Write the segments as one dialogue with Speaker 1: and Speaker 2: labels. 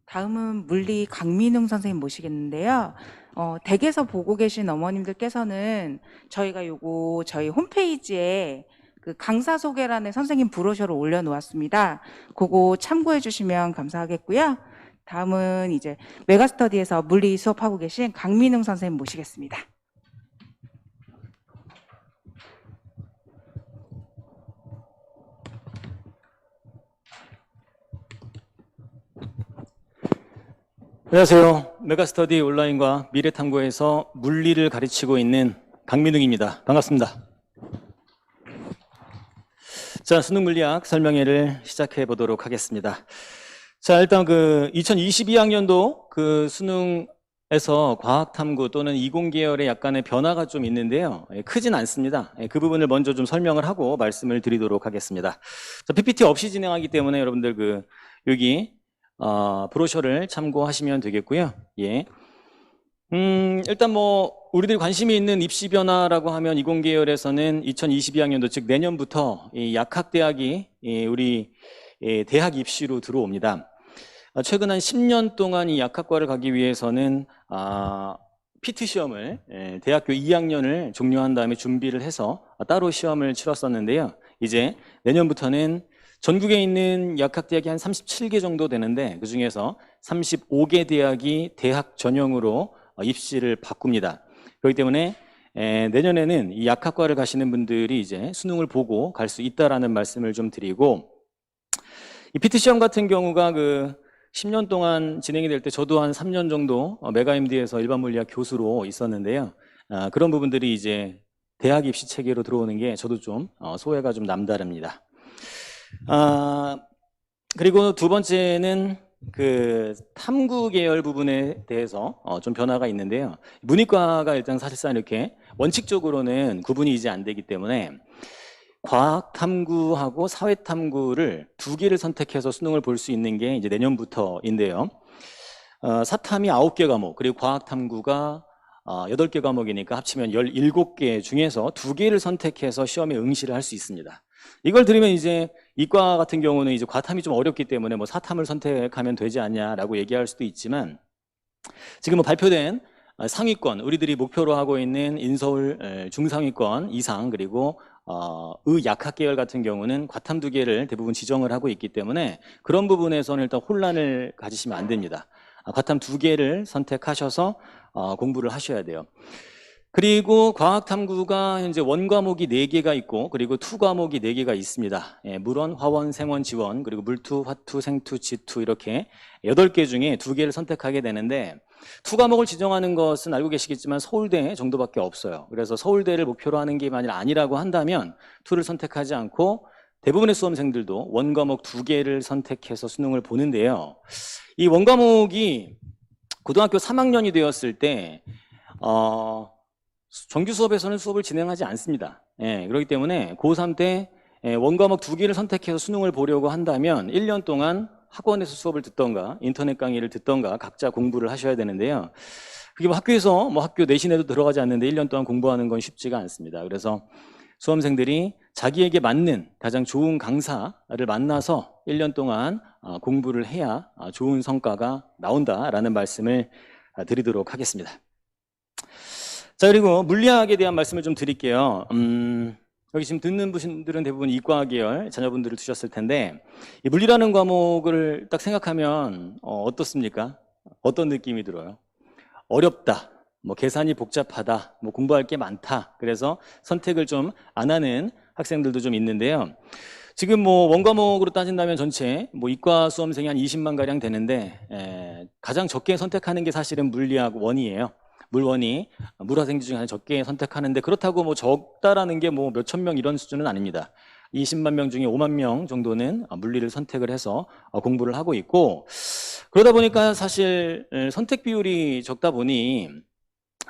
Speaker 1: 다음은 물리 강민웅 선생님 모시겠는데요. 댁에서 보고 계신 어머님들께서는 저희가 요거 저희 홈페이지에 그 강사 소개란에 선생님 브로셔를 올려놓았습니다. 그거 참고해 주시면 감사하겠고요. 다음은 이제 메가스터디에서 물리 수업하고 계신 강민웅 선생님 모시겠습니다.
Speaker 2: 안녕하세요. 메가스터디 온라인과 미래탐구에서 물리를 가르치고 있는 강민웅입니다. 반갑습니다. 자, 수능물리학 설명회를 시작해 보도록 하겠습니다. 자, 일단 2022학년도 수능에서 과학탐구 또는 이공계열의 약간의 변화가 좀 있는데요. 크진 않습니다. 그 부분을 먼저 좀 설명을 하고 말씀을 드리도록 하겠습니다. 자, PPT 없이 진행하기 때문에 여러분들 여기 브로셔를 참고하시면 되겠고요. 예. 일단 우리들이 관심이 있는 입시 변화라고 하면 이공계열에서는 2022학년도 즉 내년부터 이 약학대학이 우리 대학 입시로 들어옵니다. 최근 한 10년 동안 이 약학과를 가기 위해서는 PT 시험을 대학교 2학년을 종료한 다음에 준비를 해서 따로 시험을 치렀었는데요. 이제 내년부터는 전국에 있는 약학대학이 한 37개 정도 되는데 그 중에서 35개 대학이 대학 전형으로 입시를 바꿉니다. 그렇기 때문에 내년에는 이 약학과를 가시는 분들이 이제 수능을 보고 갈 수 있다라는 말씀을 좀 드리고, 이 PT 시험 같은 경우가 10년 동안 진행이 될 때 저도 한 3년 정도 메가MD에서 일반물리학 교수로 있었는데요. 그런 부분들이 이제 대학 입시 체계로 들어오는 게 저도 좀 소회가 좀 남다릅니다. 그리고 두 번째는 탐구 계열 부분에 대해서 좀 변화가 있는데요. 문이과가 일단 사실상 이렇게 원칙적으로는 구분이 이제 안 되기 때문에 과학 탐구하고 사회 탐구를 두 개를 선택해서 수능을 볼 수 있는 게 이제 내년부터인데요. 사탐이 9개 과목, 그리고 과학 탐구가 8개 과목이니까 합치면 17개 중에서 두 개를 선택해서 시험에 응시를 할 수 있습니다. 이걸 들으면 이제 이과 같은 경우는 이제 과탐이 좀 어렵기 때문에 사탐을 선택하면 되지 않냐라고 얘기할 수도 있지만, 지금 발표된 상위권, 우리들이 목표로 하고 있는 인서울 중상위권 이상, 그리고 의약학 계열 같은 경우는 과탐 2개를 대부분 지정을 하고 있기 때문에 그런 부분에서는 일단 혼란을 가지시면 안 됩니다. 과탐 2개를 선택하셔서 공부를 하셔야 돼요. 그리고 과학탐구가 현재 원과목이 4개가 있고, 그리고 투과목이 4개가 있습니다. 물원, 화원, 생원, 지원, 그리고 물투, 화투, 생투, 지투 이렇게 8개 중에 2개를 선택하게 되는데, 투과목을 지정하는 것은 알고 계시겠지만 서울대 정도밖에 없어요. 그래서 서울대를 목표로 하는 게 만일 아니라고 한다면 투를 선택하지 않고 대부분의 수험생들도 원과목 2개를 선택해서 수능을 보는데요. 이 원과목이 고등학교 3학년이 되었을 때 정규 수업에서는 수업을 진행하지 않습니다. 그렇기 때문에 고3 때 원과목 2개를 선택해서 수능을 보려고 한다면 1년 동안 학원에서 수업을 듣던가 인터넷 강의를 듣던가 각자 공부를 하셔야 되는데요. 그게 학교에서 학교 내신에도 들어가지 않는데 1년 동안 공부하는 건 쉽지가 않습니다. 그래서 수험생들이 자기에게 맞는 가장 좋은 강사를 만나서 1년 동안 공부를 해야 좋은 성과가 나온다라는 말씀을 드리도록 하겠습니다. 자, 그리고 물리학에 대한 말씀을 좀 드릴게요. 여기 지금 듣는 분들은 대부분 이과 계열 자녀분들을 두셨을 텐데, 이 물리라는 과목을 딱 생각하면 어떻습니까? 어떤 느낌이 들어요? 어렵다, 계산이 복잡하다, 공부할 게 많다, 그래서 선택을 좀 안 하는 학생들도 좀 있는데요. 지금 원과목으로 따진다면 전체 이과 수험생이 한 20만 가량 되는데, 가장 적게 선택하는 게 사실은 물리학 원이에요. 물원이 물화생지 중에 적게 선택하는데, 그렇다고 적다라는 게 몇천 명 이런 수준은 아닙니다. 20만 명 중에 5만 명 정도는 물리를 선택을 해서 공부를 하고 있고, 그러다 보니까 사실 선택 비율이 적다 보니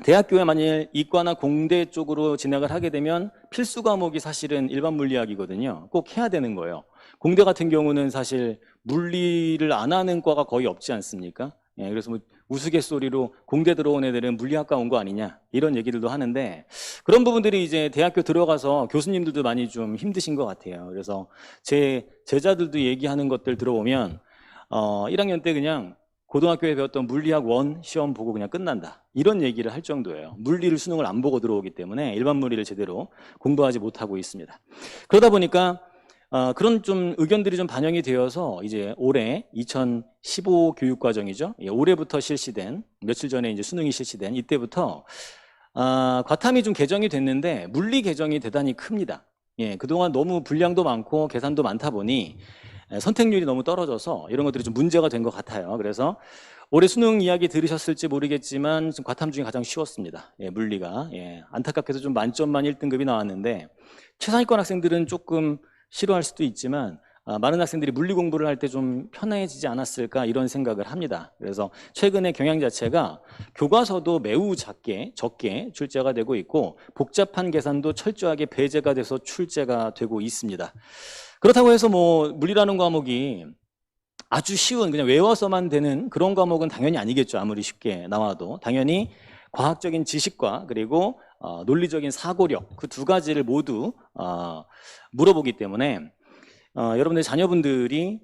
Speaker 2: 대학교에 만일 이과나 공대 쪽으로 진학을 하게 되면 필수 과목이 사실은 일반 물리학이거든요. 꼭 해야 되는 거예요. 공대 같은 경우는 사실 물리를 안 하는 과가 거의 없지 않습니까? 그래서 우스갯소리로 공대 들어온 애들은 물리학과 온 거 아니냐 이런 얘기들도 하는데, 그런 부분들이 이제 대학교 들어가서 교수님들도 많이 좀 힘드신 것 같아요. 그래서 제 제자들도 얘기하는 것들 들어보면 1학년 때 그냥 고등학교에 배웠던 물리학 1 시험 보고 그냥 끝난다. 이런 얘기를 할 정도예요. 물리를 수능을 안 보고 들어오기 때문에 일반 물리를 제대로 공부하지 못하고 있습니다. 그러다 보니까 그런 좀 의견들이 좀 반영이 되어서 이제 올해 2015 교육과정이죠. 예, 올해부터 실시된, 며칠 전에 이제 수능이 실시된 이때부터 과탐이 좀 개정이 됐는데 물리 개정이 대단히 큽니다. 예, 그동안 너무 분량도 많고 계산도 많다 보니 선택률이 너무 떨어져서 이런 것들이 좀 문제가 된 것 같아요. 그래서 올해 수능 이야기 들으셨을지 모르겠지만 지금 과탐 중에 가장 쉬웠습니다. 예, 물리가. 예, 안타깝게도 좀 만점만 1등급이 나왔는데 최상위권 학생들은 조금 싫어할 수도 있지만 많은 학생들이 물리 공부를 할 때 좀 편해지지 않았을까 이런 생각을 합니다. 그래서 최근에 경향 자체가 교과서도 매우 적게 출제가 되고 있고 복잡한 계산도 철저하게 배제가 돼서 출제가 되고 있습니다. 그렇다고 해서 뭐 물리라는 과목이 아주 쉬운 그냥 외워서만 되는 그런 과목은 당연히 아니겠죠. 아무리 쉽게 나와도 당연히 과학적인 지식과 그리고 논리적인 사고력 그 두 가지를 모두 물어보기 때문에 여러분들 자녀분들이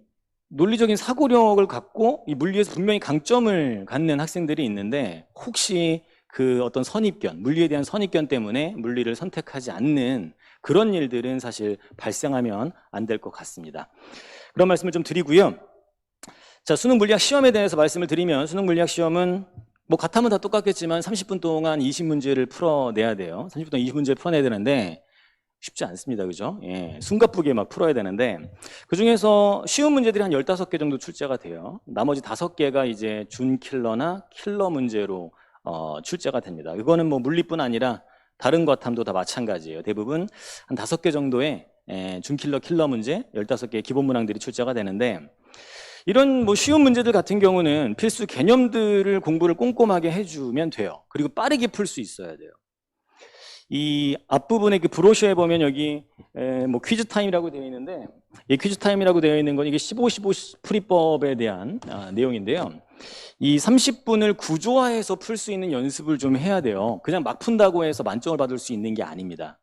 Speaker 2: 논리적인 사고력을 갖고 이 물리에서 분명히 강점을 갖는 학생들이 있는데 혹시 그 어떤 선입견, 물리에 대한 선입견 때문에 물리를 선택하지 않는 그런 일들은 사실 발생하면 안 될 것 같습니다. 그런 말씀을 좀 드리고요. 자, 수능 물리학 시험에 대해서 말씀을 드리면 수능 물리학 시험은 뭐 같으면 다 똑같겠지만 30분 동안 20문제를 풀어내야 돼요. 30분 동안 20문제를 풀어내야 되는데 쉽지 않습니다. 그죠? 예, 숨가쁘게 막 풀어야 되는데 그중에서 쉬운 문제들이 한 15개 정도 출제가 돼요. 나머지 5개가 이제 준킬러나 킬러 문제로 출제가 됩니다. 이거는 뭐 물리뿐 아니라 다른 과탐도 다 마찬가지예요. 대부분 한 5개 정도의 준킬러 킬러 문제 15개의 기본 문항들이 출제가 되는데 이런 뭐 쉬운 문제들 같은 경우는 필수 개념들을 공부를 꼼꼼하게 해주면 돼요. 그리고 빠르게 풀 수 있어야 돼요. 이 앞부분에 그 브로셔에 보면 여기 뭐 퀴즈 타임이라고 되어 있는데 이 퀴즈 타임이라고 되어 있는 건 이게 15 풀이법에 대한 내용인데요. 이 30분을 구조화해서 풀 수 있는 연습을 좀 해야 돼요. 그냥 막 푼다고 해서 만점을 받을 수 있는 게 아닙니다.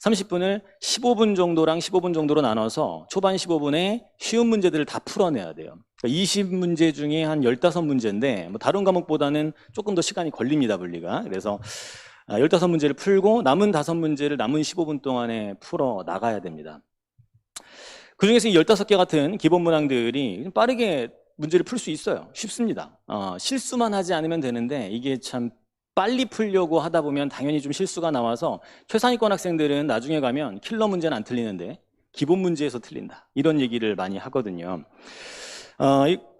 Speaker 2: 30분을 15분 정도랑 15분 정도로 나눠서 초반 15분에 쉬운 문제들을 다 풀어내야 돼요. 그러니까 20문제 중에 한 15문제인데 뭐 다른 과목보다는 조금 더 시간이 걸립니다, 물리가. 그래서 15문제를 풀고 남은 5문제를 남은 15분 동안에 풀어 나가야 됩니다. 그중에서 이 15개 같은 기본 문항들이 빠르게 문제를 풀 수 있어요. 쉽습니다. 실수만 하지 않으면 되는데 이게 참 빨리 풀려고 하다 보면 당연히 좀 실수가 나와서 최상위권 학생들은 나중에 가면 킬러 문제는 안 틀리는데 기본 문제에서 틀린다. 이런 얘기를 많이 하거든요.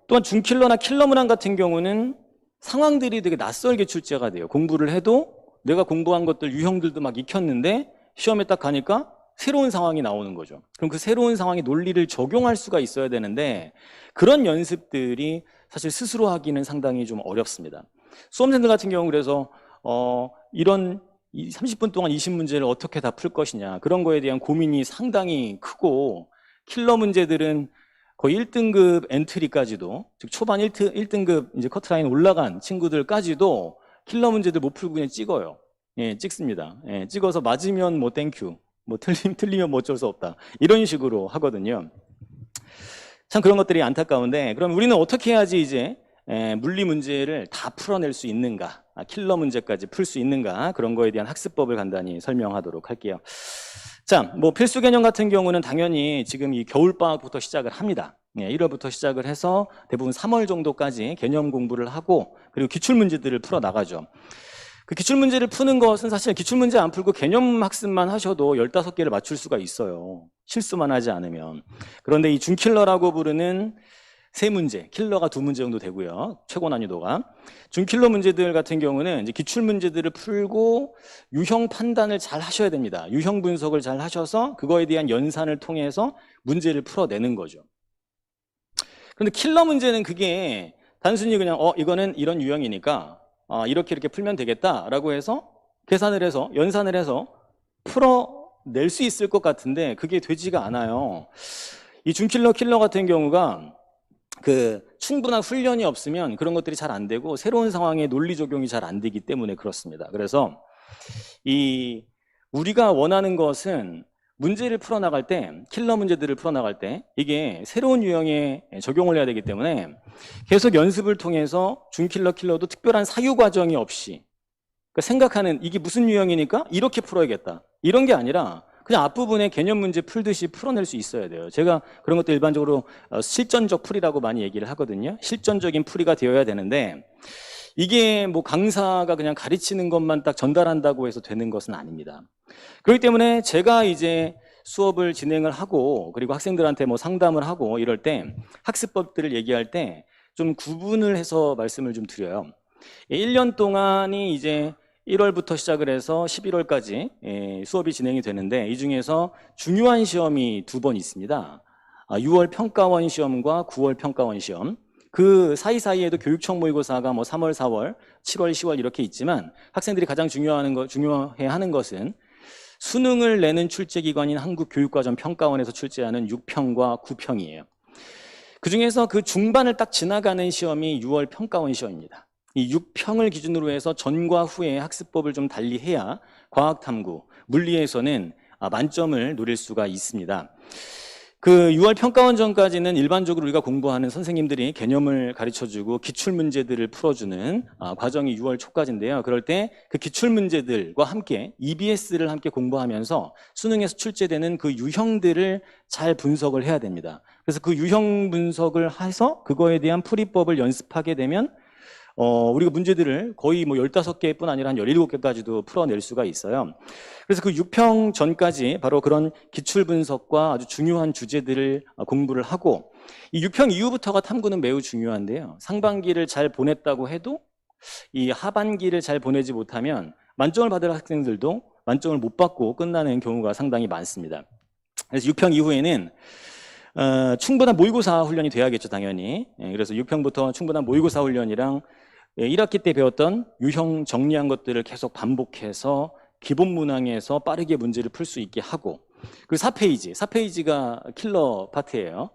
Speaker 2: 또한 준킬러나 킬러 문항 같은 경우는 상황들이 되게 낯설게 출제가 돼요. 공부를 해도 내가 공부한 것들 유형들도 막 익혔는데 시험에 딱 가니까 새로운 상황이 나오는 거죠. 그럼 그 새로운 상황에 논리를 적용할 수가 있어야 되는데 그런 연습들이 사실 스스로 하기는 상당히 좀 어렵습니다. 수험생들 같은 경우 그래서 이런 30분 동안 20문제를 어떻게 다 풀 것이냐 그런 거에 대한 고민이 상당히 크고 킬러 문제들은 거의 1등급 엔트리까지도 즉 초반 1등급 이제 커트라인 올라간 친구들까지도 킬러 문제들 못 풀고 그냥 찍어요. 예, 찍습니다. 예, 찍어서 맞으면 뭐 땡큐, 뭐 틀리면 뭐 어쩔 수 없다. 이런 식으로 하거든요. 참 그런 것들이 안타까운데 그럼 우리는 어떻게 해야지 이제 물리 문제를 다 풀어낼 수 있는가, 킬러 문제까지 풀 수 있는가 그런 거에 대한 학습법을 간단히 설명하도록 할게요. 자, 뭐 필수 개념 같은 경우는 당연히 지금 이 겨울방학부터 시작을 합니다. 1월부터 시작을 해서 대부분 3월 정도까지 개념 공부를 하고 그리고 기출문제들을 풀어나가죠. 그 기출문제를 푸는 것은 사실 기출문제 안 풀고 개념 학습만 하셔도 15개를 맞출 수가 있어요. 실수만 하지 않으면. 그런데 이 준킬러라고 부르는 3문제, 킬러가 2문제 정도 되고요. 최고 난이도가. 준킬러 문제들 같은 경우는 이제 기출 문제들을 풀고 유형 판단을 잘 하셔야 됩니다. 유형 분석을 잘 하셔서 그거에 대한 연산을 통해서 문제를 풀어내는 거죠. 그런데 킬러 문제는 그게 단순히 그냥 이거는 이런 유형이니까 이렇게 풀면 되겠다라고 해서 계산을 해서 연산을 해서 풀어낼 수 있을 것 같은데 그게 되지가 않아요. 이 준킬러 킬러 같은 경우가 그 충분한 훈련이 없으면 그런 것들이 잘 안 되고 새로운 상황에 논리 적용이 잘 안 되기 때문에 그렇습니다. 그래서 이 우리가 원하는 것은 문제를 풀어나갈 때, 킬러 문제들을 풀어나갈 때 이게 새로운 유형에 적용을 해야 되기 때문에 계속 연습을 통해서 준킬러, 킬러도 특별한 사유 과정이 없이, 그러니까 생각하는 이게 무슨 유형이니까 이렇게 풀어야겠다, 이런 게 아니라 그냥 앞부분에 개념 문제 풀듯이 풀어낼 수 있어야 돼요. 제가 그런 것도 일반적으로 실전적 풀이라고 많이 얘기를 하거든요. 실전적인 풀이가 되어야 되는데 이게 뭐 강사가 그냥 가르치는 것만 딱 전달한다고 해서 되는 것은 아닙니다. 그렇기 때문에 제가 이제 수업을 진행을 하고 그리고 학생들한테 뭐 상담을 하고 이럴 때 학습법들을 얘기할 때 좀 구분을 해서 말씀을 좀 드려요. 1년 동안이 이제 1월부터 시작을 해서 11월까지 수업이 진행이 되는데 이 중에서 중요한 시험이 2번 있습니다. 6월 평가원 시험과 9월 평가원 시험. 그 사이사이에도 교육청 모의고사가 뭐 3월, 4월, 7월, 10월 이렇게 있지만 학생들이 가장 중요해 하는 것은 수능을 내는 출제기관인 한국교육과정평가원에서 출제하는 6평과 9평이에요. 그중에서 그 중반을 딱 지나가는 시험이 6월 평가원 시험입니다. 이 6평을 기준으로 해서 전과 후에 학습법을 좀 달리해야 과학탐구, 물리에서는 만점을 노릴 수가 있습니다. 그 6월 평가원 전까지는 일반적으로 우리가 공부하는 선생님들이 개념을 가르쳐주고 기출문제들을 풀어주는 과정이 6월 초까지인데요. 그럴 때 그 기출문제들과 함께 EBS를 함께 공부하면서 수능에서 출제되는 그 유형들을 잘 분석을 해야 됩니다. 그래서 그 유형 분석을 해서 그거에 대한 풀이법을 연습하게 되면 우리가 문제들을 거의 뭐 15개뿐 아니라 한 17개까지도 풀어낼 수가 있어요. 그래서 그 6평 전까지 바로 그런 기출 분석과 아주 중요한 주제들을 공부를 하고 이 6평 이후부터가 탐구는 매우 중요한데요. 상반기를 잘 보냈다고 해도 이 하반기를 잘 보내지 못하면 만점을 받을 학생들도 만점을 못 받고 끝나는 경우가 상당히 많습니다. 그래서 6평 이후에는 충분한 모의고사 훈련이 돼야겠죠, 당연히. 그래서 6평부터 충분한 모의고사 훈련이랑 1학기 때 배웠던 유형 정리한 것들을 계속 반복해서 기본 문항에서 빠르게 문제를 풀 수 있게 하고, 그리고 4페이지가 킬러 파트예요.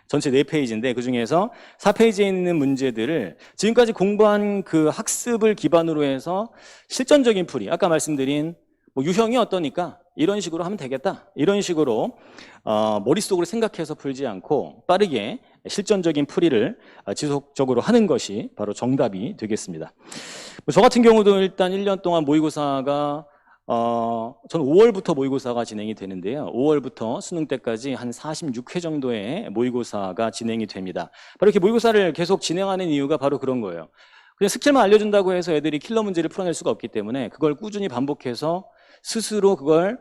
Speaker 2: 전체 4페이지인데 그중에서 4페이지에 있는 문제들을 지금까지 공부한 그 학습을 기반으로 해서 실전적인 풀이, 아까 말씀드린 뭐 유형이 어떠니까 이런 식으로 하면 되겠다, 이런 식으로 머릿속으로 생각해서 풀지 않고 빠르게 실전적인 풀이를 지속적으로 하는 것이 바로 정답이 되겠습니다. 저 같은 경우도 일단 1년 동안 모의고사가 전 5월부터 모의고사가 진행이 되는데요. 5월부터 수능 때까지 한 46회 정도의 모의고사가 진행이 됩니다. 바로 이렇게 모의고사를 계속 진행하는 이유가 바로 그런 거예요. 그냥 스킬만 알려준다고 해서 애들이 킬러 문제를 풀어낼 수가 없기 때문에 그걸 꾸준히 반복해서 스스로 그걸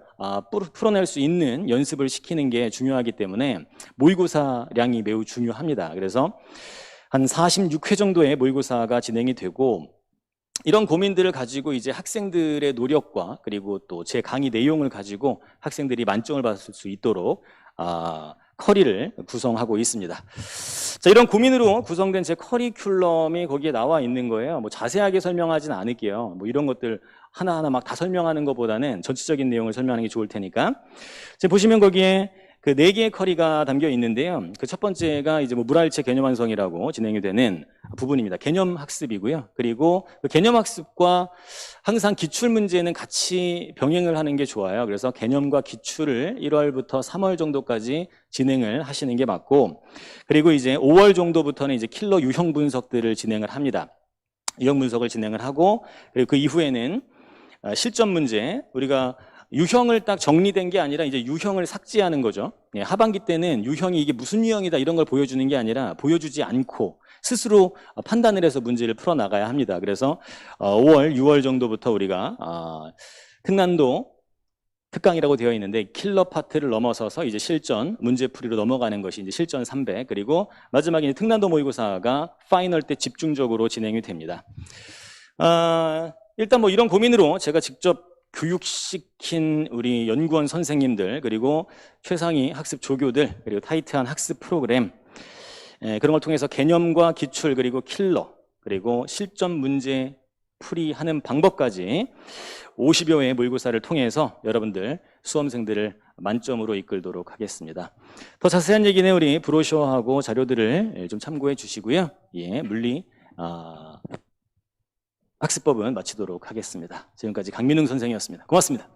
Speaker 2: 풀어낼 수 있는 연습을 시키는 게 중요하기 때문에 모의고사량이 매우 중요합니다. 그래서 한 46회 정도의 모의고사가 진행이 되고, 이런 고민들을 가지고 이제 학생들의 노력과 그리고 또 제 강의 내용을 가지고 학생들이 만점을 받을 수 있도록 커리를 구성하고 있습니다. 자, 이런 고민으로 구성된 제 커리큘럼이 거기에 나와 있는 거예요. 뭐 자세하게 설명하진 않을게요. 뭐 이런 것들 하나하나 막 다 설명하는 것보다는 전체적인 내용을 설명하는 게 좋을 테니까. 지금 보시면 거기에 그 4개의 커리가 담겨 있는데요. 그 첫 번째가 이제 뭐 물화일체 개념 완성이라고 진행이 되는 부분입니다. 개념 학습이고요. 그리고 그 개념 학습과 항상 기출 문제는 같이 병행을 하는 게 좋아요. 그래서 개념과 기출을 1월부터 3월 정도까지 진행을 하시는 게 맞고, 그리고 이제 5월 정도부터는 이제 킬러 유형 분석들을 진행을 합니다. 유형 분석을 진행을 하고, 그리고 그 이후에는 실전 문제, 우리가 유형을 딱 정리된 게 아니라 이제 유형을 삭제하는 거죠. 하반기 때는 유형이 이게 무슨 유형이다 이런 걸 보여주는 게 아니라 보여주지 않고 스스로 판단을 해서 문제를 풀어나가야 합니다. 그래서 5월, 6월 정도부터 우리가 특난도 특강이라고 되어 있는데 킬러 파트를 넘어서서 이제 실전 문제풀이로 넘어가는 것이 이제 실전 300, 그리고 마지막에 이제 특난도 모의고사가 파이널 때 집중적으로 진행이 됩니다. 일단 뭐 이런 고민으로 제가 직접 교육시킨 우리 연구원 선생님들, 그리고 최상위 학습 조교들, 그리고 타이트한 학습 프로그램, 그런 걸 통해서 개념과 기출, 그리고 킬러, 그리고 실전 문제 풀이하는 방법까지 50여 회의 모의고사를 통해서 여러분들 수험생들을 만점으로 이끌도록 하겠습니다. 더 자세한 얘기는 우리 브로셔하고 자료들을 좀 참고해 주시고요. 물리 학습법은 마치도록 하겠습니다. 지금까지 강민웅 선생이었습니다. 고맙습니다.